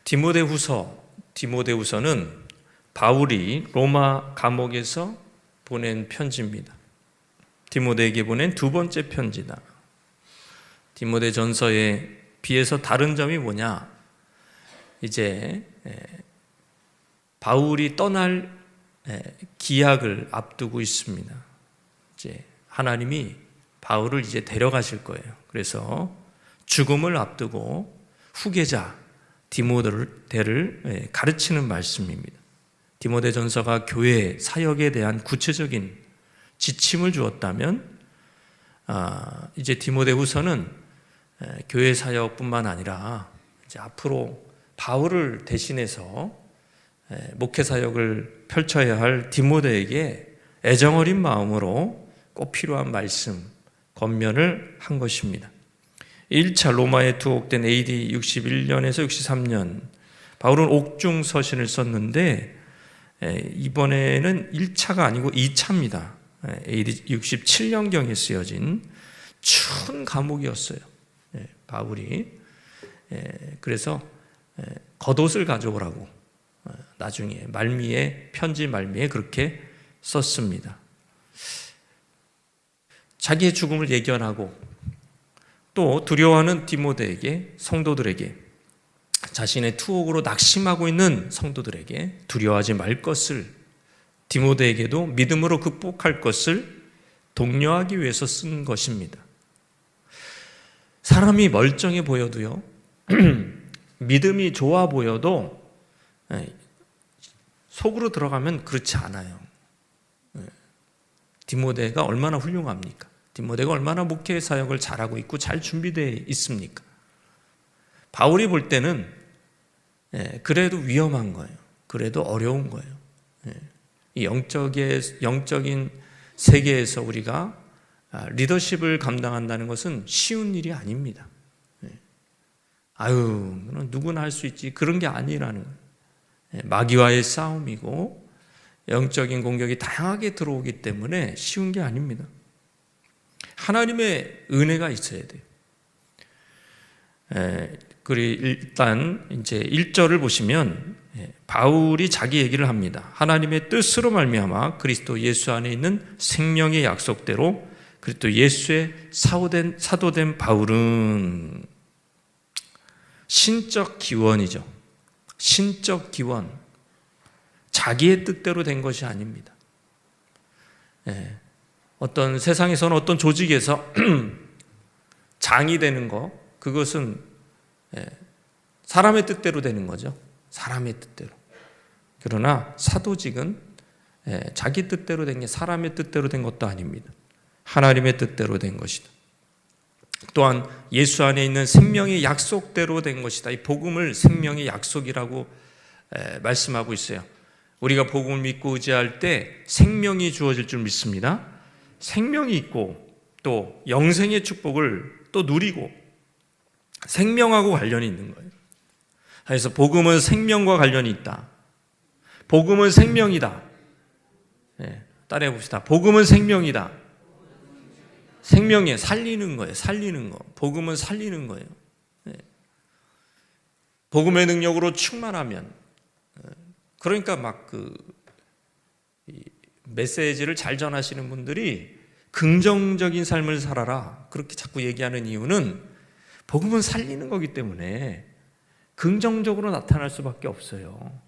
디모데후서는 바울이 로마 감옥에서 보낸 편지입니다. 디모데에게 보낸 두 번째 편지다. 디모데 전서에 비해서 다른 점이 뭐냐? 이제 바울이 떠날 기약을 앞두고 있습니다. 이제 하나님이 바울을 이제 데려가실 거예요. 그래서 죽음을 앞두고 후계자 디모데를 가르치는 말씀입니다. 디모데 전서가 교회 사역에 대한 구체적인 지침을 주었다면 이제 디모데 후서는 교회 사역뿐만 아니라 이제 앞으로 바울을 대신해서 목회 사역을 펼쳐야 할 디모데에게 애정어린 마음으로 꼭 필요한 말씀, 권면을 한 것입니다. 1차 로마에 투옥된 AD 61년에서 63년 바울은 옥중 서신을 썼는데 이번에는 1차가 아니고 2차입니다. AD 67년경에 쓰여진 추운 감옥이었어요. 바울이 그래서 겉옷을 가져오라고 나중에 편지 말미에 그렇게 썼습니다. 자기의 죽음을 예견하고 또 두려워하는 디모데에게, 성도들에게, 자신의 투옥으로 낙심하고 있는 성도들에게 두려워하지 말 것을, 디모데에게도 믿음으로 극복할 것을 독려하기 위해서 쓴 것입니다. 사람이 멀쩡해 보여도요, 믿음이 좋아 보여도 속으로 들어가면 그렇지 않아요. 디모데가 얼마나 훌륭합니까? 디모데가 얼마나 목회 사역을 잘하고 있고 잘 준비되어 있습니까? 바울이 볼 때는 그래도 위험한 거예요. 그래도 어려운 거예요. 이 영적인 세계에서 우리가 리더십을 감당한다는 것은 쉬운 일이 아닙니다. 누구나 할 수 있지, 그런 게 아니라는 거예요. 마귀와의 싸움이고 영적인 공격이 다양하게 들어오기 때문에 쉬운 게 아닙니다. 하나님의 은혜가 있어야 돼요. 그리고 일단 이제 1절을 보시면 바울이 자기 얘기를 합니다. 하나님의 뜻으로 말미암아 그리스도 예수 안에 있는 생명의 약속대로 그리스도 예수의 사도된 바울은 신적 기원이죠. 신적 기원. 자기의 뜻대로 된 것이 아닙니다. 어떤 세상에서는 어떤 조직에서 장이 되는 거, 그것은 사람의 뜻대로 되는 거죠. 사람의 뜻대로. 그러나 사도직은 자기 뜻대로 된 게 사람의 뜻대로 된 것도 아닙니다. 하나님의 뜻대로 된 것이다. 또한 예수 안에 있는 생명의 약속대로 된 것이다. 이 복음을 생명의 약속이라고 말씀하고 있어요. 우리가 복음을 믿고 의지할 때 생명이 주어질 줄 믿습니다. 생명이 있고 또 영생의 축복을 또 누리고 생명하고 관련이 있는 거예요. 그래서 복음은 생명과 관련이 있다. 복음은 생명이다. 따라해 봅시다. 복음은 생명이다. 생명에 살리는 거예요. 살리는 거. 복음은 살리는 거예요. 복음의 능력으로 충만하면, 그러니까 메시지를 잘 전하시는 분들이 긍정적인 삶을 살아라 그렇게 자꾸 얘기하는 이유는 복음은 살리는 거기 때문에 긍정적으로 나타날 수밖에 없어요.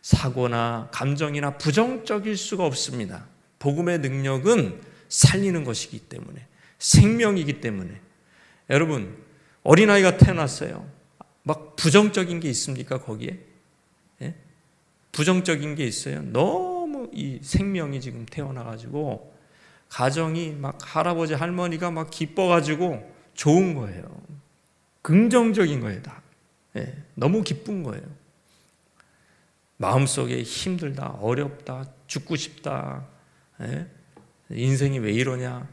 사고나 감정이나 부정적일 수가 없습니다. 복음의 능력은 살리는 것이기 때문에, 생명이기 때문에. 여러분, 어린아이가 태어났어요. 막 부정적인 게 있습니까, 거기에? 부정적인 게 있어요. 너무 이 생명이 지금 태어나가지고 가정이 막 할아버지 할머니가 막 기뻐가지고 좋은 거예요. 긍정적인 거예요, 다. 너무 기쁜 거예요. 마음속에 힘들다, 어렵다, 죽고 싶다, 인생이 왜 이러냐,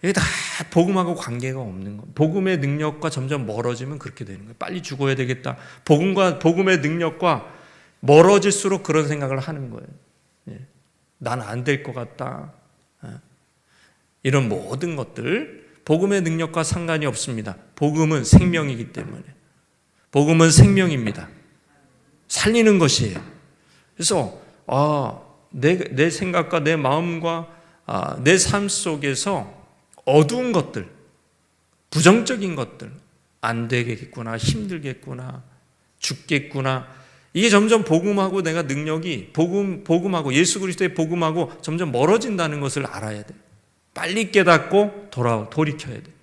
이게 다 복음하고 관계가 없는 거예요. 복음의 능력과 점점 멀어지면 그렇게 되는 거예요. 빨리 죽어야 되겠다. 복음의 능력과 멀어질수록 그런 생각을 하는 거예요. 난 안 될 것 같다. 이런 모든 것들 복음의 능력과 상관이 없습니다. 복음은 생명이기 때문에. 복음은 생명입니다. 살리는 것이에요. 그래서 내 생각과 내 마음과 내 삶 속에서 어두운 것들, 부정적인 것들, 안 되겠구나, 힘들겠구나, 죽겠구나, 이게 점점 복음하고 내가 능력이 복음하고 예수 그리스도의 복음하고 점점 멀어진다는 것을 알아야 돼요. 빨리 깨닫고 돌이켜야 돼요.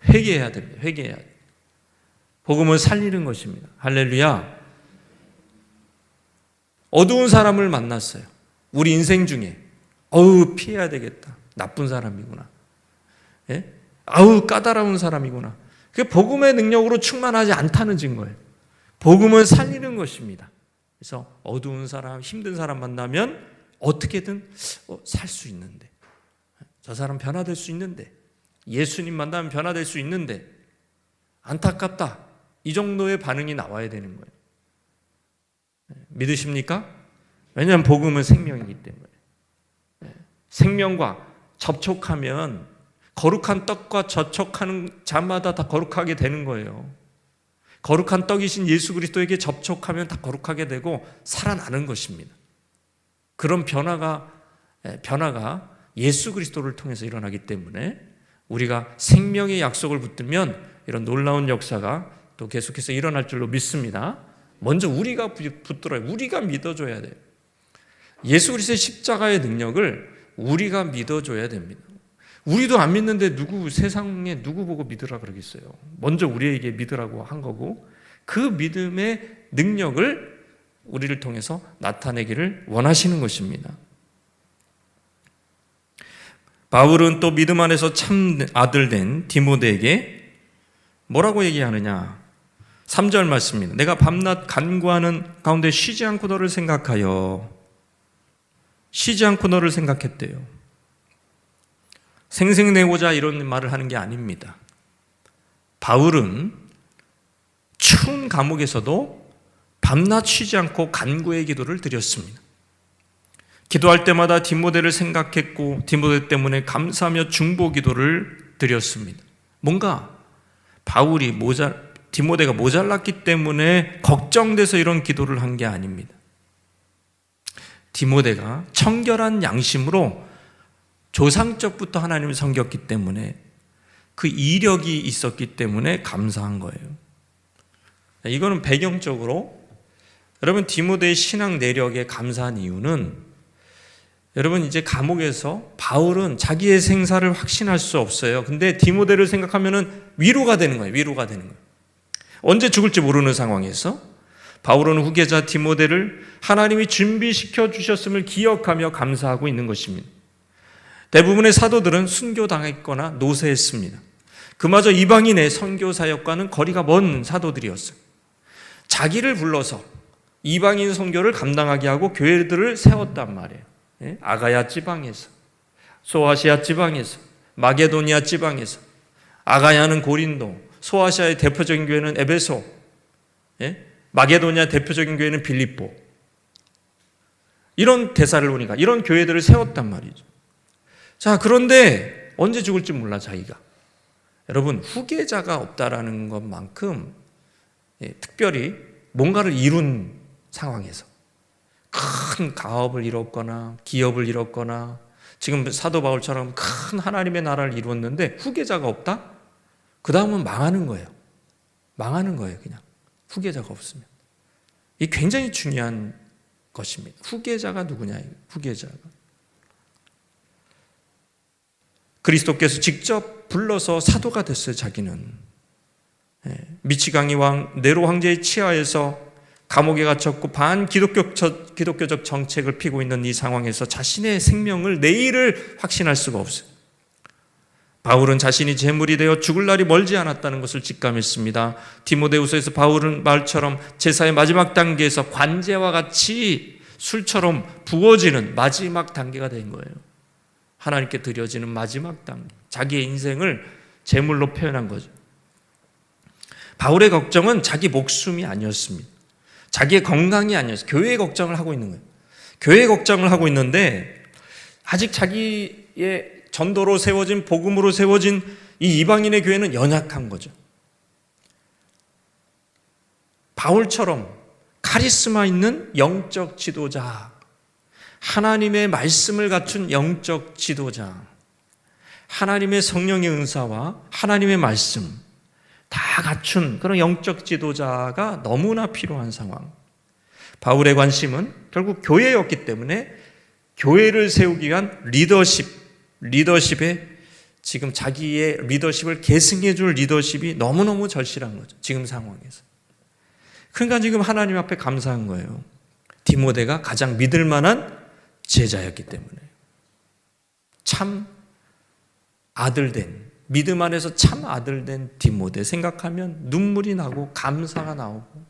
회개해야 됩니다. 회개해야 돼요. 복음을 살리는 것입니다. 할렐루야. 어두운 사람을 만났어요. 우리 인생 중에 피해야 되겠다. 나쁜 사람이구나. 예? 까다로운 사람이구나. 그게 복음의 능력으로 충만하지 않다는 증거예요. 복음을 살리는 것입니다. 그래서 어두운 사람, 힘든 사람 만나면 어떻게든 살 수 있는데, 저 사람 변화될 수 있는데, 예수님 만나면 변화될 수 있는데, 안타깝다. 이 정도의 반응이 나와야 되는 거예요. 믿으십니까? 왜냐하면 복음은 생명이기 때문에. 생명과 접촉하면 거룩한 떡과 접촉하는 자마다 다 거룩하게 되는 거예요. 거룩한 떡이신 예수 그리스도에게 접촉하면 다 거룩하게 되고 살아나는 것입니다. 그런 변화가 예수 그리스도를 통해서 일어나기 때문에 우리가 생명의 약속을 붙들면 이런 놀라운 역사가 또 계속해서 일어날 줄로 믿습니다. 먼저 우리가 붙들어야, 우리가 믿어줘야 돼요. 예수 그리스도의 십자가의 능력을 우리가 믿어줘야 됩니다. 우리도 안 믿는데 세상에 누구 보고 믿으라 그러겠어요. 먼저 우리에게 믿으라고 한 거고, 그 믿음의 능력을 우리를 통해서 나타내기를 원하시는 것입니다. 바울은 또 믿음 안에서 참 아들 된 디모데에게 뭐라고 얘기하느냐? 3절 말씀입니다. 내가 밤낮 간구하는 가운데 쉬지 않고 너를 생각했대요. 생생내고자 이런 말을 하는 게 아닙니다. 바울은 추운 감옥에서도 밤낮 쉬지 않고 간구의 기도를 드렸습니다. 기도할 때마다 디모데를 생각했고 디모데 때문에 감사하며 중보 기도를 드렸습니다. 뭔가 디모데가 모자랐기 때문에 걱정돼서 이런 기도를 한 게 아닙니다. 디모데가 청결한 양심으로 조상적부터 하나님을 섬겼기 때문에 그 이력이 있었기 때문에 감사한 거예요. 이거는 배경적으로 여러분 디모데의 신앙 내력에 감사한 이유는, 여러분 이제 감옥에서 바울은 자기의 생사를 확신할 수 없어요. 근데 디모데를 생각하면은 위로가 되는 거예요. 언제 죽을지 모르는 상황에서 바울은 후계자 디모데를 하나님이 준비시켜 주셨음을 기억하며 감사하고 있는 것입니다. 대부분의 사도들은 순교당했거나 노쇠했습니다. 그마저 이방인의 선교 사역과는 거리가 먼 사도들이었어요. 자기를 불러서 이방인 선교를 감당하게 하고 교회들을 세웠단 말이에요. 아가야 지방에서, 소아시아 지방에서, 마게도니아 지방에서, 아가야는 고린도, 소아시아의 대표적인 교회는 에베소, 마게도니아 대표적인 교회는 빌립보, 이런 데살로니가, 이런 교회들을 세웠단 말이죠. 자, 그런데 언제 죽을지 몰라 자기가. 여러분, 후계자가 없다라는 것만큼 특별히 뭔가를 이룬 상황에서 큰 가업을 이뤘거나 기업을 이뤘거나 지금 사도 바울처럼 큰 하나님의 나라를 이루었는데 후계자가 없다? 그 다음은 망하는 거예요. 그냥 후계자가 없으면. 이게 굉장히 중요한 것입니다. 후계자가 누구냐? 후계자가 그리스도께서 직접 불러서 사도가 됐어요. 자기는 미치광이 왕 네로 황제의 치하에서 감옥에 갇혔고 반기독교적 정책을 피고 있는 이 상황에서 자신의 생명을, 내일을 확신할 수가 없어요. 바울은 자신이 제물이 되어 죽을 날이 멀지 않았다는 것을 직감했습니다. 디모데후서에서 바울은 말처럼 제사의 마지막 단계에서 관제와 같이 술처럼 부어지는 마지막 단계가 된 거예요. 하나님께 드려지는 마지막 단계, 자기의 인생을 제물로 표현한 거죠. 바울의 걱정은 자기 목숨이 아니었습니다. 자기의 건강이 아니었어요. 교회의 걱정을 하고 있는 거예요. 교회의 걱정을 하고 있는데 아직 자기의 전도로 세워진, 복음으로 세워진 이 이방인의 교회는 연약한 거죠. 바울처럼 카리스마 있는 영적 지도자, 하나님의 말씀을 갖춘 영적 지도자, 하나님의 성령의 은사와 하나님의 말씀 다 갖춘 그런 영적 지도자가 너무나 필요한 상황. 바울의 관심은 결국 교회였기 때문에 교회를 세우기 위한 리더십에 지금 자기의 리더십을 계승해 줄 리더십이 너무너무 절실한 거죠. 지금 상황에서. 그러니까 지금 하나님 앞에 감사한 거예요. 디모데가 가장 믿을 만한 제자였기 때문에. 참 아들된, 믿음 안에서 참 아들된 디모데 생각하면 눈물이 나고 감사가 나오고,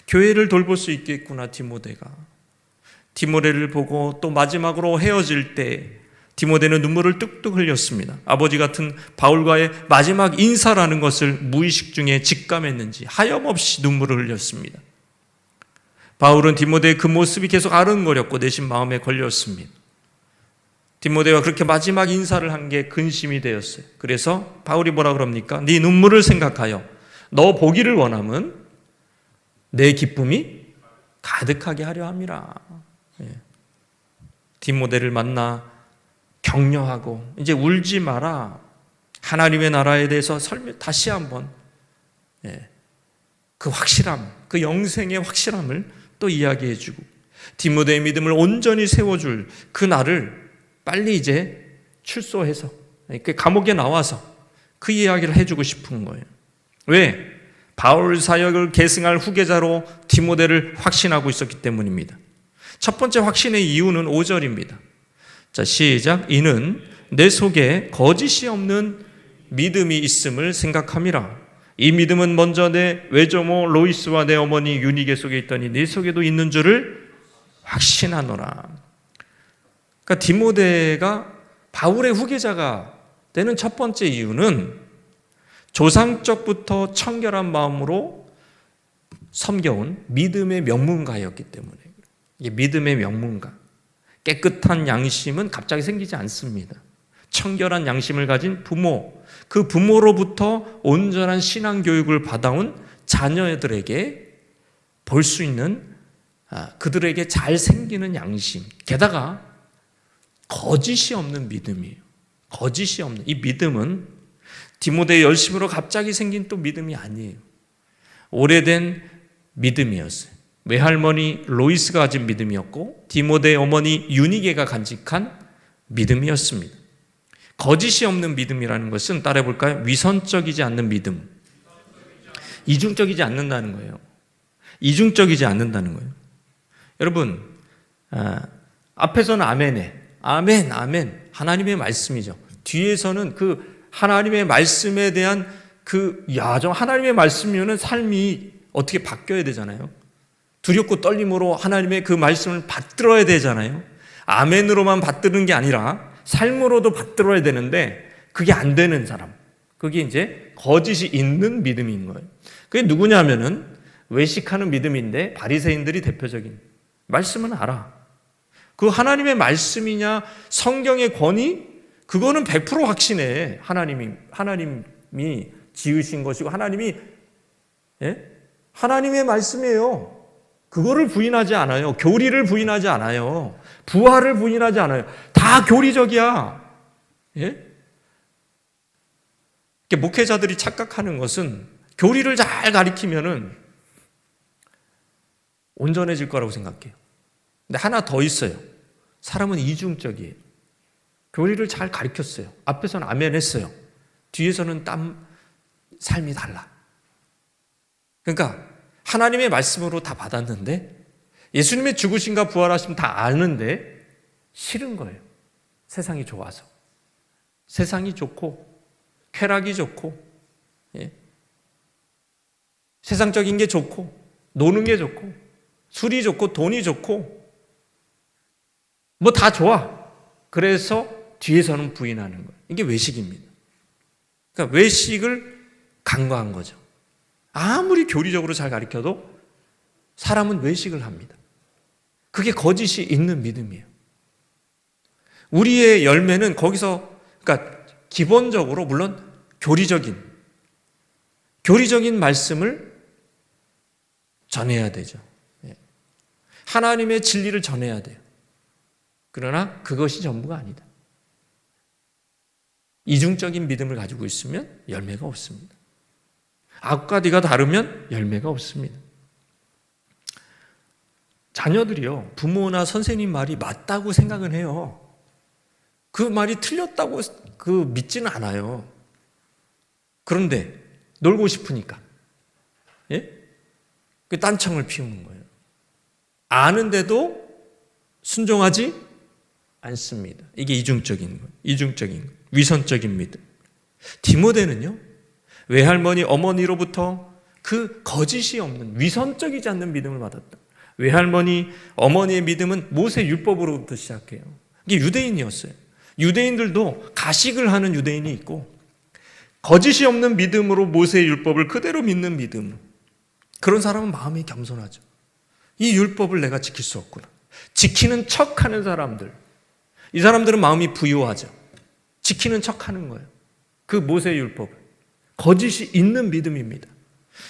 교회를 돌볼 수 있겠구나 디모데가. 디모데를 보고 또 마지막으로 헤어질 때 디모데는 눈물을 뚝뚝 흘렸습니다. 아버지 같은 바울과의 마지막 인사라는 것을 무의식 중에 직감했는지 하염없이 눈물을 흘렸습니다. 바울은 디모데의 그 모습이 계속 아른거렸고 내심 마음에 걸렸습니다. 디모데가 그렇게 마지막 인사를 한 게 근심이 되었어요. 그래서 바울이 뭐라 그럽니까? 네 눈물을 생각하여 너 보기를 원하면 내 기쁨이 가득하게 하려 함이라. 디모데를 만나 격려하고 이제 울지 마라. 하나님의 나라에 대해서 다시 한번 그 확실함, 그 영생의 확실함을 또 이야기해주고, 디모데의 믿음을 온전히 세워줄 그 날을 빨리 이제 출소해서 감옥에 나와서 그 이야기를 해주고 싶은 거예요. 왜? 바울 사역을 계승할 후계자로 디모데를 확신하고 있었기 때문입니다. 첫 번째 확신의 이유는 5절입니다. 자, 시작. 이는 내 속에 거짓이 없는 믿음이 있음을 생각함이라. 이 믿음은 먼저 내 외조모 로이스와 내 어머니 유니게 속에 있더니 네 속에도 있는 줄을 확신하노라. 그러니까 디모데가 바울의 후계자가 되는 첫 번째 이유는 조상적부터 청결한 마음으로 섬겨온 믿음의 명문가였기 때문에. 이게 믿음의 명문가. 깨끗한 양심은 갑자기 생기지 않습니다. 청결한 양심을 가진 부모, 그 부모로부터 온전한 신앙 교육을 받아온 자녀들에게 볼 수 있는 그들에게 잘 생기는 양심, 게다가 거짓이 없는 믿음이에요. 거짓이 없는 이 믿음은 디모데의 열심으로 갑자기 생긴 또 믿음이 아니에요. 오래된 믿음이었어요. 외할머니 로이스가 가진 믿음이었고 디모데의 어머니 유니게가 간직한 믿음이었습니다. 거짓이 없는 믿음이라는 것은 따라해 볼까요? 위선적이지 않는 믿음. 이중적이지 않는다는 거예요. 이중적이지 않는다는 거예요. 여러분, 앞에서는 아멘에 아멘, 아멘. 하나님의 말씀이죠. 뒤에서는 그 하나님의 말씀에 대한 좀 하나님의 말씀이면 삶이 어떻게 바뀌어야 되잖아요. 두렵고 떨림으로 하나님의 그 말씀을 받들어야 되잖아요. 아멘으로만 받드는 게 아니라 삶으로도 받들어야 되는데 그게 안 되는 사람. 그게 이제 거짓이 있는 믿음인 거예요. 그게 누구냐면은 외식하는 믿음인데 바리새인들이 대표적인. 말씀은 알아. 그 하나님의 말씀이냐 성경의 권위? 그거는 100% 확신해. 하나님이 지으신 것이고 하나님의 말씀이에요. 그거를 부인하지 않아요. 교리를 부인하지 않아요. 부활을 부인하지 않아요. 다 교리적이야. 목회자들이 착각하는 것은 교리를 잘 가리키면은 온전해질 거라고 생각해요. 근데 하나 더 있어요. 사람은 이중적이에요. 교리를 잘 가르쳤어요. 앞에서는 아멘 했어요. 뒤에서는 삶이 달라. 그러니까 하나님의 말씀으로 다 받았는데 예수님의 죽으심과 부활하심 다 아는데 싫은 거예요. 세상이 좋아서. 세상이 좋고 쾌락이 좋고 세상적인 게 좋고 노는 게 좋고 술이 좋고 돈이 좋고 뭐 다 좋아. 그래서 뒤에서는 부인하는 거예요. 이게 외식입니다. 그러니까 외식을 간과한 거죠. 아무리 교리적으로 잘 가르쳐도 사람은 외식을 합니다. 그게 거짓이 있는 믿음이에요. 우리의 열매는 거기서, 그러니까 기본적으로 물론 교리적인 말씀을 전해야 되죠. 하나님의 진리를 전해야 돼요. 그러나 그것이 전부가 아니다. 이중적인 믿음을 가지고 있으면 열매가 없습니다. 앞과 뒤가 다르면 열매가 없습니다. 자녀들이요, 부모나 선생님 말이 맞다고 생각은 해요. 그 말이 틀렸다고 믿지는 않아요. 그런데 놀고 싶으니까 그 딴청을 피우는 거예요. 아는데도 순종하지 않습니다. 이게 이중적인 거예요. 위선적인 믿음. 디모데는요, 외할머니, 어머니로부터 그 거짓이 없는 위선적이지 않는 믿음을 받았다. 외할머니, 어머니의 믿음은 모세 율법으로부터 시작해요. 이게 유대인이었어요. 유대인들도 가식을 하는 유대인이 있고 거짓이 없는 믿음으로 모세의 율법을 그대로 믿는 믿음. 그런 사람은 마음이 겸손하죠. 이 율법을 내가 지킬 수 없구나. 지키는 척하는 사람들, 이 사람들은 마음이 부유하죠. 지키는 척하는 거예요. 그 모세의 율법을. 거짓이 있는 믿음입니다.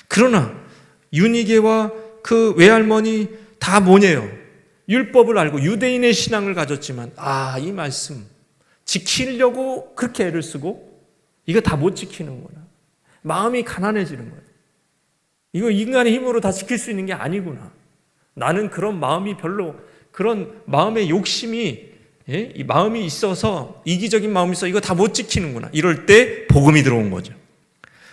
그러나 유니게와 그 외할머니 다 뭐냐요? 율법을 알고 유대인의 신앙을 가졌지만 이 말씀 지키려고 그렇게 애를 쓰고 이거 다 못 지키는구나. 마음이 가난해지는 거예요. 이거 인간의 힘으로 다 지킬 수 있는 게 아니구나. 나는 그런 마음이 별로, 그런 마음의 욕심이, 이 마음이 있어서, 이기적인 마음이 있어 이거 다 못 지키는구나. 이럴 때 복음이 들어온 거죠.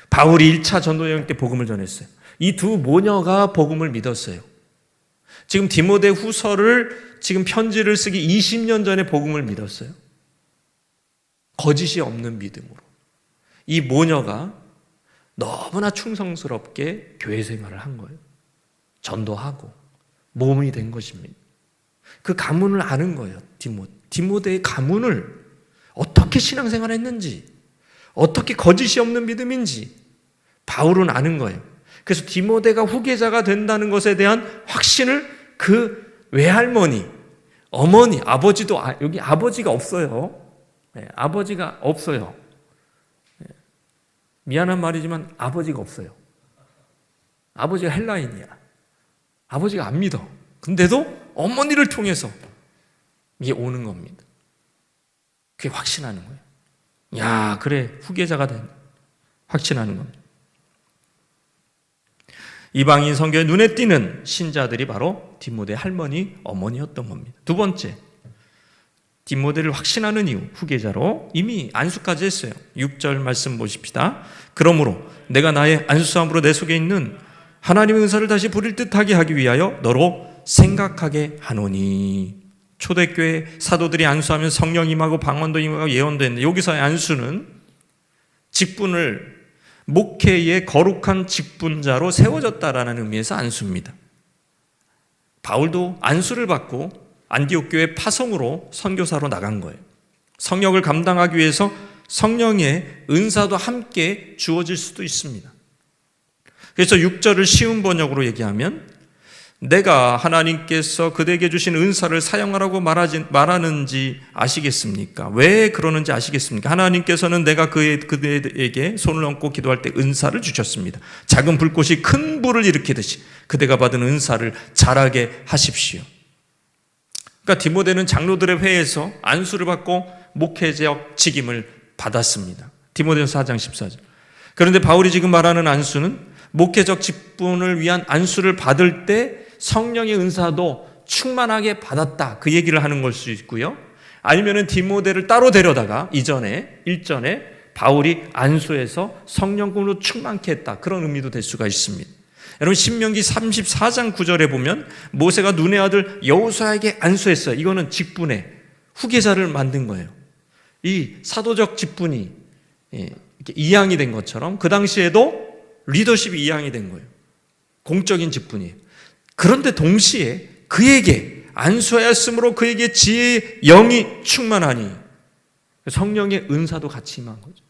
바울이 1차 전도 여행 때 복음을 전했어요. 이 두 모녀가 복음을 믿었어요. 지금 디모데 후서를, 지금 편지를 쓰기 20년 전에 복음을 믿었어요. 거짓이 없는 믿음으로. 이 모녀가 너무나 충성스럽게 교회 생활을 한 거예요. 전도하고 모험이 된 것입니다. 그 가문을 아는 거예요. 디모데의 가문을 어떻게 신앙생활을 했는지, 어떻게 거짓이 없는 믿음인지 바울은 아는 거예요. 그래서 디모데가 후계자가 된다는 것에 대한 확신을 그 외할머니, 어머니, 아버지도, 여기 아버지가 없어요. 아버지가 없어요. 미안한 말이지만 아버지가 없어요. 아버지가 헬라인이야. 아버지가 안 믿어. 근데도 어머니를 통해서 이게 오는 겁니다. 그게 확신하는 거예요. 야, 그래, 후계자가 된다. 확신하는 겁니다. 이방인 선교에 눈에 띄는 신자들이 바로 디모데 할머니, 어머니였던 겁니다. 두 번째, 디모데를 확신하는 이유, 후계자로 이미 안수까지 했어요. 6절 말씀 보십시다. 그러므로 내가 나의 안수함으로 내 속에 있는 하나님의 은사를 다시 부릴 듯하게 하기 위하여 너로 생각하게 하노니. 초대교회 사도들이 안수하면 성령 임하고 방언도 임하고 예언도 했는데, 여기서의 안수는 직분을, 목회의 거룩한 직분자로 세워졌다라는 의미에서 안수입니다. 바울도 안수를 받고 안디옥 교회 파송으로 선교사로 나간 거예요. 성역을 감당하기 위해서 성령의 은사도 함께 주어질 수도 있습니다. 그래서 6절을 쉬운 번역으로 얘기하면, 내가 하나님께서 그대에게 주신 은사를 사용하라고 말하는지 아시겠습니까? 왜 그러는지 아시겠습니까? 하나님께서는 내가 그대에게 손을 얹고 기도할 때 은사를 주셨습니다. 작은 불꽃이 큰 불을 일으키듯이 그대가 받은 은사를 자라게 하십시오. 그러니까 디모데는 장로들의 회에서 안수를 받고 목회적 직임을 받았습니다. 디모데전서 4장 14절. 그런데 바울이 지금 말하는 안수는 목회적 직분을 위한 안수를 받을 때 성령의 은사도 충만하게 받았다, 그 얘기를 하는 걸 수 있고요. 아니면은 디모데를 따로 데려다가 일전에 바울이 안수해서 성령으로 충만케 했다, 그런 의미도 될 수가 있습니다. 여러분, 신명기 34장 9절에 보면 모세가 눈의 아들 여호수아에게 안수했어요. 이거는 직분에 후계자를 만든 거예요. 이 사도적 직분이 이렇게 이양이 된 것처럼 그 당시에도 리더십이 이양이 된 거예요. 공적인 직분이에요. 그런데 동시에 그에게 안수하였으므로 그에게 지혜의 영이 충만하니, 성령의 은사도 같이 임한 거죠.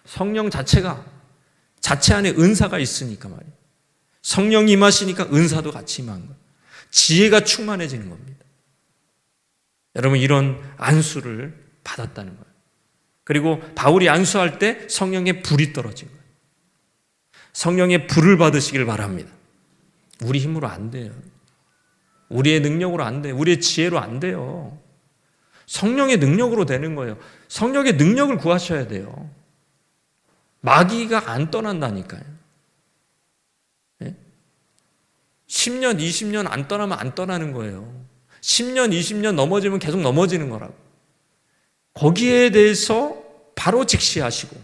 성령 자체 안에 은사가 있으니까 말이에요. 성령이 임하시니까 은사도 같이 임한 거예요. 지혜가 충만해지는 겁니다. 여러분, 이런 안수를 받았다는 거예요. 그리고 바울이 안수할 때 성령의 불이 떨어진 거예요. 성령의 불을 받으시길 바랍니다. 우리 힘으로 안 돼요. 우리의 능력으로 안 돼요. 우리의 지혜로 안 돼요. 성령의 능력으로 되는 거예요. 성령의 능력을 구하셔야 돼요. 마귀가 안 떠난다니까요. 10년, 20년 안 떠나면 안 떠나는 거예요. 10년, 20년 넘어지면 계속 넘어지는 거라고. 거기에 대해서 바로 직시하시고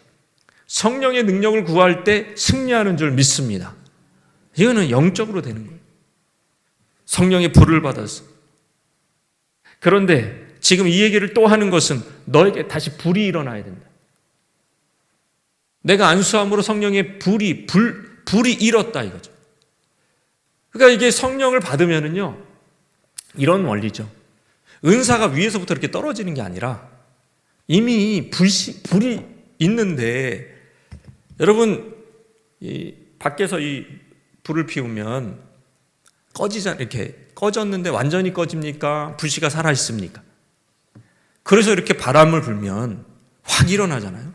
성령의 능력을 구할 때 승리하는 줄 믿습니다. 이거는 영적으로 되는 거예요. 성령의 불을 받아서. 그런데 지금 이 얘기를 또 하는 것은 너에게 다시 불이 일어나야 된다. 내가 안수함으로 성령의 불이 일었다 이거죠. 그러니까 이게 성령을 받으면은요, 이런 원리죠. 은사가 위에서부터 이렇게 떨어지는 게 아니라 이미 불이 있는데, 여러분, 밖에서 이 불을 피우면 이렇게 꺼졌는데 완전히 꺼집니까? 불씨가 살아있습니까? 그래서 이렇게 바람을 불면 확 일어나잖아요.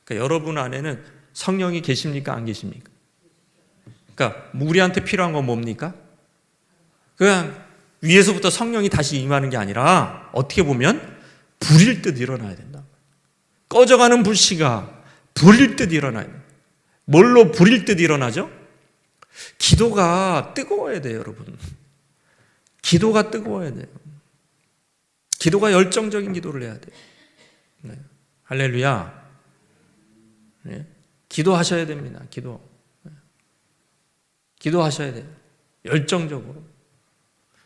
그러니까 여러분 안에는 성령이 계십니까? 안 계십니까? 그러니까 우리한테 필요한 건 뭡니까? 그냥 위에서부터 성령이 다시 임하는 게 아니라 어떻게 보면 불일 듯 일어나야 된다. 꺼져가는 불씨가 불일 듯 일어나야 돼요. 뭘로 불일 듯 일어나죠? 기도가 뜨거워야 돼요, 여러분. 기도가 뜨거워야 돼요. 기도가 열정적인 기도를 해야 돼요. 네. 할렐루야. 네. 기도하셔야 됩니다. 기도하셔야 돼요. 열정적으로.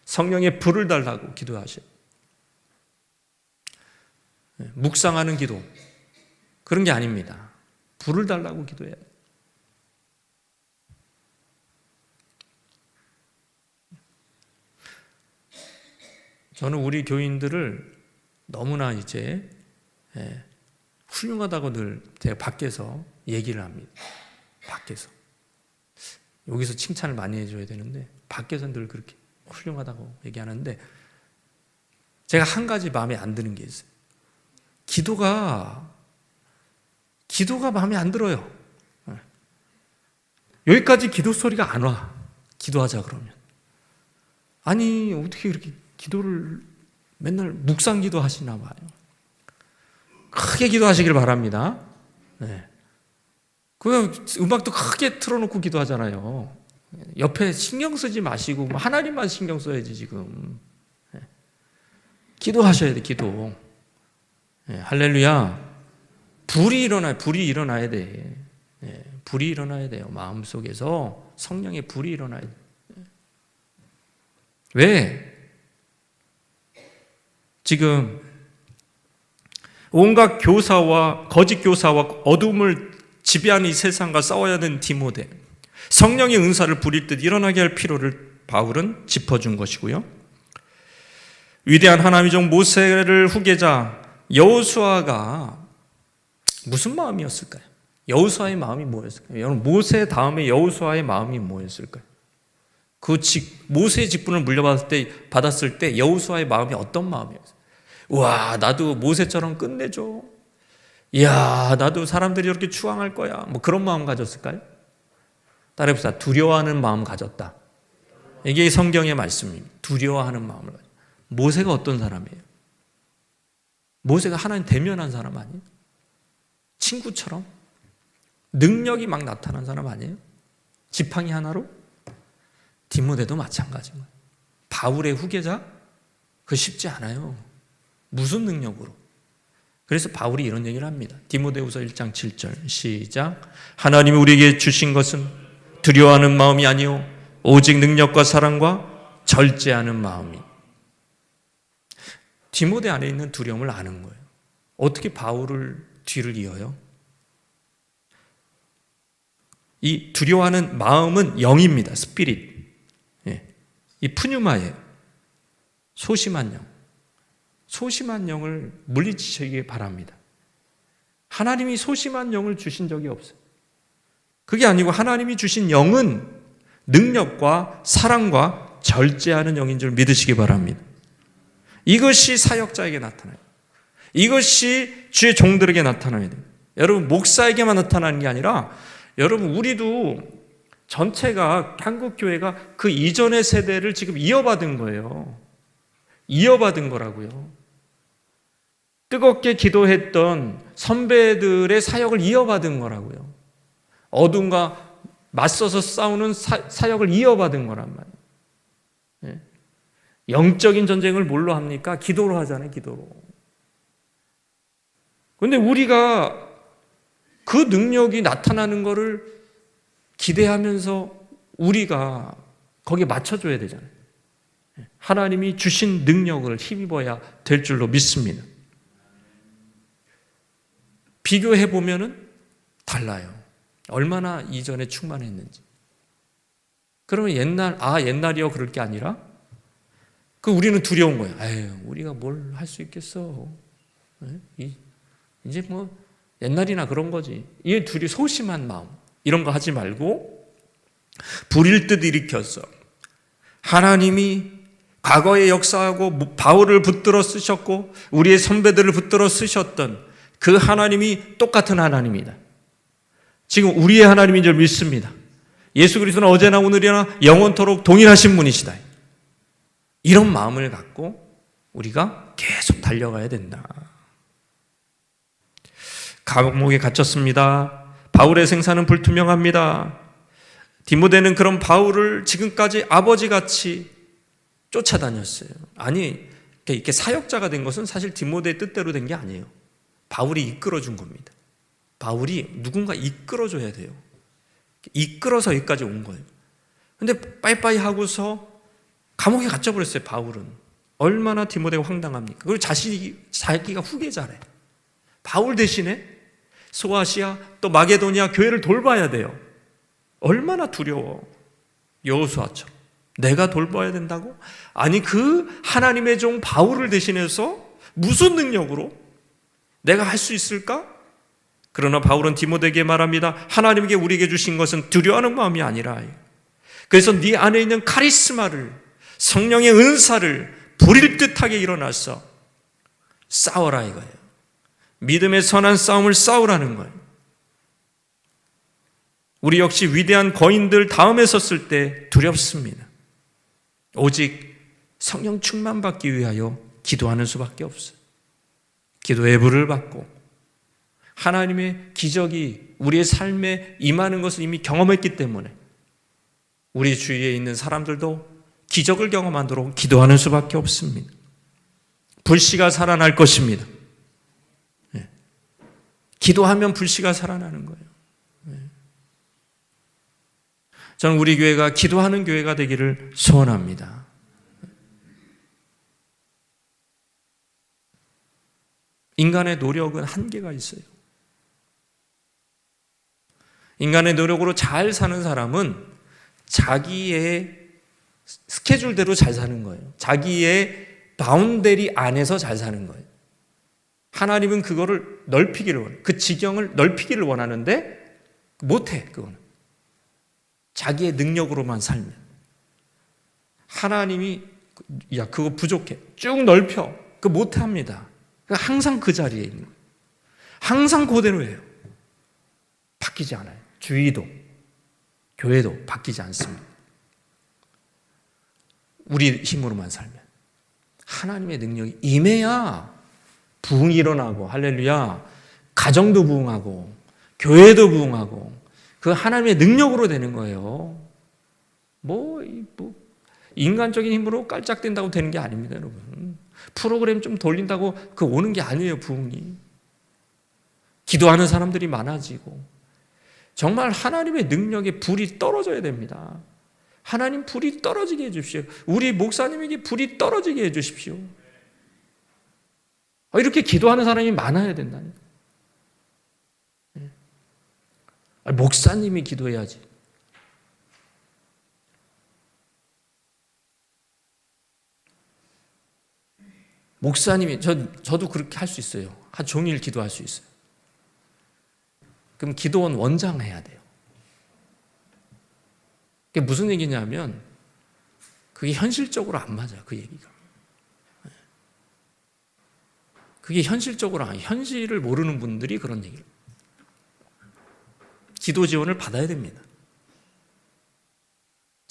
성령의 불을 달라고 기도하셔요. 네. 묵상하는 기도. 그런 게 아닙니다. 불을 달라고 기도해야 돼요. 저는 우리 교인들을 너무나 이제 훌륭하다고 늘 제가 밖에서 얘기를 합니다. 밖에서. 여기서 칭찬을 많이 해줘야 되는데 밖에서 늘 그렇게 훌륭하다고 얘기하는데, 제가 한 가지 마음에 안 드는 게 있어요. 기도가 마음에 안 들어요. 여기까지 기도 소리가 안 와. 기도하자 그러면. 아니, 어떻게 이렇게 기도를 맨날 묵상 기도하시나 봐요. 크게 기도하시길 바랍니다. 네. 그 음악도 크게 틀어놓고 기도하잖아요. 옆에 신경 쓰지 마시고 하나님만 신경 써야지 지금. 네. 기도하셔야 돼, 기도. 네. 할렐루야. 불이 일어나야 돼. 네. 불이 일어나야 돼요. 마음속에서 성령의 불이 일어나야 돼. 왜? 지금 온갖 거짓 교사와 어둠을 지배하는 이 세상과 싸워야 하는 디모데, 성령의 은사를 부릴 듯 일어나게 할 필요를 바울은 짚어준 것이고요. 위대한 하나님의 종 모세를 후계자 여호수아가 무슨 마음이었을까요? 여호수아의 마음이 뭐였을까요? 여러분, 모세 다음에 여호수아의 마음이 뭐였을까요? 모세의 직분을 받았을 때 여호수아의 마음이 어떤 마음이었어요? 와, 나도 모세처럼 끝내줘. 이야, 나도 사람들이 이렇게 추앙할 거야. 뭐 그런 마음 가졌을까요? 따라해봅시다. 두려워하는 마음 가졌다. 이게 성경의 말씀입니다. 두려워하는 마음을 가졌다. 모세가 어떤 사람이에요? 모세가 하나님 대면한 사람 아니에요? 친구처럼? 능력이 막 나타난 사람 아니에요? 지팡이 하나로? 디모데도 마찬가지입니다. 바울의 후계자? 그거 쉽지 않아요. 무슨 능력으로? 그래서 바울이 이런 얘기를 합니다. 디모데후서 1장 7절 시작. 하나님이 우리에게 주신 것은 두려워하는 마음이 아니요 오직 능력과 사랑과 절제하는 마음이. 디모데 안에 있는 두려움을 아는 거예요. 어떻게 바울을 뒤를 이어요? 이 두려워하는 마음은 영입니다. 스피릿. 이 푸뉴마예요. 소심한 영. 소심한 영을 물리치시기 바랍니다. 하나님이 소심한 영을 주신 적이 없어요. 그게 아니고 하나님이 주신 영은 능력과 사랑과 절제하는 영인 줄 믿으시기 바랍니다. 이것이 사역자에게 나타나요. 이것이 주의 종들에게 나타나야 돼요. 여러분, 목사에게만 나타나는 게 아니라 여러분, 우리도 전체가 한국 교회가 그 이전의 세대를 지금 이어받은 거예요. 이어받은 거라고요. 뜨겁게 기도했던 선배들의 사역을 이어받은 거라고요. 어둠과 맞서서 싸우는 사역을 이어받은 거란 말이에요. 영적인 전쟁을 뭘로 합니까? 기도로 하잖아요. 기도로. 그런데 우리가 그 능력이 나타나는 것을 기대하면서 우리가 거기에 맞춰줘야 되잖아요. 하나님이 주신 능력을 힘입어야 될 줄로 믿습니다. 비교해보면 달라요. 얼마나 이전에 충만했는지. 그러면 옛날이요 그럴 게 아니라 우리는 두려운 거예요. 에휴, 우리가 뭘 할 수 있겠어. 이제 뭐 옛날이나 그런 거지. 이 둘이 소심한 마음 이런 거 하지 말고 불일 듯 일으켜서 하나님이 과거에 역사하고 바울을 붙들어 쓰셨고 우리의 선배들을 붙들어 쓰셨던 그 하나님이 똑같은 하나님이다. 지금 우리의 하나님인 줄 믿습니다. 예수 그리스도는 어제나 오늘이나 영원토록 동일하신 분이시다. 이런 마음을 갖고 우리가 계속 달려가야 된다. 감옥에 갇혔습니다. 바울의 생사는 불투명합니다. 디모데는 그런 바울을 지금까지 아버지같이 쫓아다녔어요. 아니, 이렇게 사역자가 된 것은 사실 디모데의 뜻대로 된 게 아니에요. 바울이 이끌어준 겁니다. 바울이 누군가 이끌어줘야 돼요. 이끌어서 여기까지 온 거예요. 근데 빠이빠이 하고서 감옥에 갇혀버렸어요. 바울은. 얼마나 디모데가 황당합니까? 그리고 자기가 후계자래. 바울 대신에 소아시아 또 마게도니아 교회를 돌봐야 돼요. 얼마나 두려워. 여호수아처럼 내가 돌봐야 된다고? 아니 그 하나님의 종 바울을 대신해서 무슨 능력으로 내가 할 수 있을까? 그러나 바울은 디모데에게 말합니다. 하나님께 우리에게 주신 것은 두려워하는 마음이 아니라, 그래서 네 안에 있는 카리스마를, 성령의 은사를 부릴 듯하게 일어나서 싸워라 이거예요. 믿음의 선한 싸움을 싸우라는 거예요. 우리 역시 위대한 거인들 다음에 섰을 때 두렵습니다. 오직 성령 충만받기 위하여 기도하는 수밖에 없어요. 기도의 불을 받고 하나님의 기적이 우리의 삶에 임하는 것을 이미 경험했기 때문에 우리 주위에 있는 사람들도 기적을 경험하도록 기도하는 수밖에 없습니다. 불씨가 살아날 것입니다. 기도하면 불씨가 살아나는 거예요. 저는 우리 교회가 기도하는 교회가 되기를 소원합니다. 인간의 노력은 한계가 있어요. 인간의 노력으로 잘 사는 사람은 자기의 스케줄대로 잘 사는 거예요. 자기의 바운더리 안에서 잘 사는 거예요. 하나님은 그거를 넓히기를 원해요. 그 지경을 넓히기를 원하는데 못해. 그거는 자기의 능력으로만 살면 하나님이 야 그거 부족해 쭉 넓혀 그거 못합니다. 항상 그 자리에 있는 거예요. 항상 그대로 해요. 바뀌지 않아요. 주위도 교회도 바뀌지 않습니다. 우리 힘으로만 살면 하나님의 능력이 임해야 부흥이 일어나고 할렐루야 가정도 부흥하고 교회도 부흥하고 그 하나님의 능력으로 되는 거예요. 뭐 인간적인 힘으로 깔짝댄다고 되는 게 아닙니다, 여러분. 프로그램 좀 돌린다고 그 오는 게 아니에요, 부흥이. 기도하는 사람들이 많아지고 정말 하나님의 능력에 불이 떨어져야 됩니다. 하나님 불이 떨어지게 해주십시오. 우리 목사님에게 불이 떨어지게 해주십시오. 이렇게 기도하는 사람이 많아야 된다니까. 목사님이 기도해야지. 목사님이 저도 그렇게 할 수 있어요. 하루 종일 기도할 수 있어요. 그럼 기도원 원장 해야 돼요. 그게 무슨 얘기냐면 그게 현실적으로 안 맞아요. 그 얘기가. 그게 현실적으로 현실을 모르는 분들이 그런 얘기를. 기도 지원을 받아야 됩니다.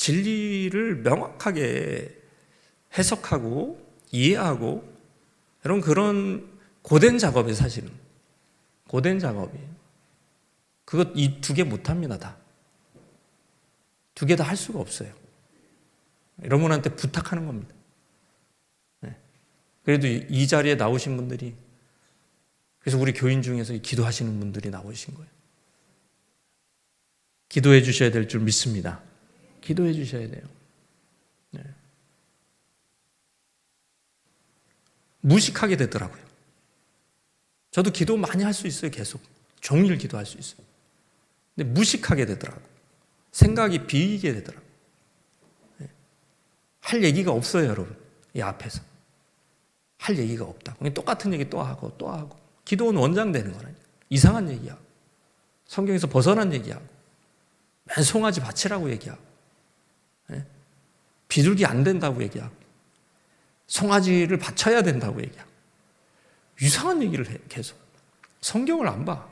진리를 명확하게 해석하고 이해하고 여러분 그런 고된 작업이 사실은 고된 작업이에요. 그것 이 두 개 못합니다. 다. 두 개 다 할 수가 없어요. 여러분한테 부탁하는 겁니다. 네. 그래도 이 자리에 나오신 분들이 그래서 우리 교인 중에서 기도하시는 분들이 나오신 거예요. 기도해 주셔야 될 줄 믿습니다. 기도해 주셔야 돼요. 네. 무식하게 되더라고요. 저도 기도 많이 할 수 있어요. 계속 종일 기도할 수 있어요. 근데 무식하게 되더라고요. 생각이 비이게 되더라고요. 네. 할 얘기가 없어요, 여러분. 이 앞에서 할 얘기가 없다고. 똑같은 얘기 또 하고 또 하고. 기도는 원장되는 거라니까. 이상한 얘기하고 성경에서 벗어난 얘기하고 맨 송아지 밭이라고 얘기하고 네? 비둘기 안 된다고 얘기하고 송아지를 바쳐야 된다고 얘기하고 이상한 얘기를 해 계속. 성경을 안 봐.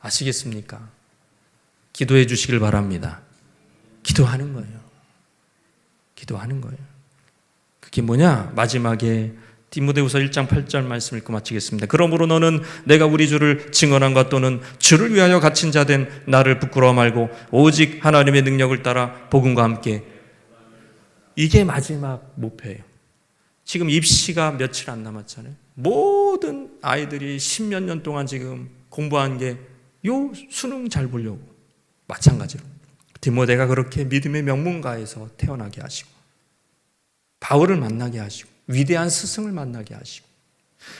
아시겠습니까? 기도해 주시길 바랍니다. 기도하는 거예요. 기도하는 거예요. 그게 뭐냐? 마지막에 디모데후서 1장 8절 말씀 읽고 마치겠습니다. 그러므로 너는 내가 우리 주를 증언한과 또는 주를 위하여 갇힌 자 된 나를 부끄러워 말고 오직 하나님의 능력을 따라 복음과 함께. 이게 마지막 목표예요. 지금 입시가 며칠 안 남았잖아요. 모든 아이들이 10몇 년 동안 지금 공부한 게 요 수능 잘 보려고. 마찬가지로 디모데가 그렇게 믿음의 명문가에서 태어나게 하시고 바울을 만나게 하시고 위대한 스승을 만나게 하시고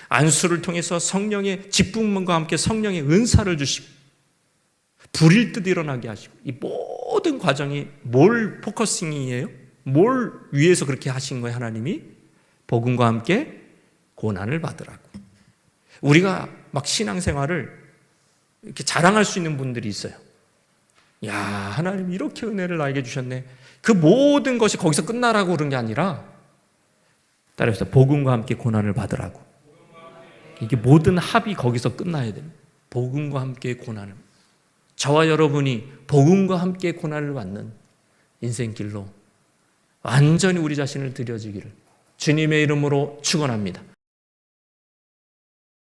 안수를 통해서 성령의 직분과 함께 성령의 은사를 주시고 불일 듯 일어나게 하시고 이 모든 과정이 뭘 포커싱이에요? 뭘 위해서 그렇게 하신 거예요? 하나님이 복음과 함께 고난을 받으라고. 우리가 막 신앙생활을 이렇게 자랑할 수 있는 분들이 있어요. 야, 하나님이 이렇게 은혜를 나에게 주셨네. 그 모든 것이 거기서 끝나라고 그런 게 아니라 따라서 복음과 함께 고난을 받으라고. 이게 모든 합이 거기서 끝나야 됩니다. 복음과 함께 고난을. 저와 여러분이 복음과 함께 고난을 받는 인생길로 완전히 우리 자신을 드려지기를 주님의 이름으로 축원합니다.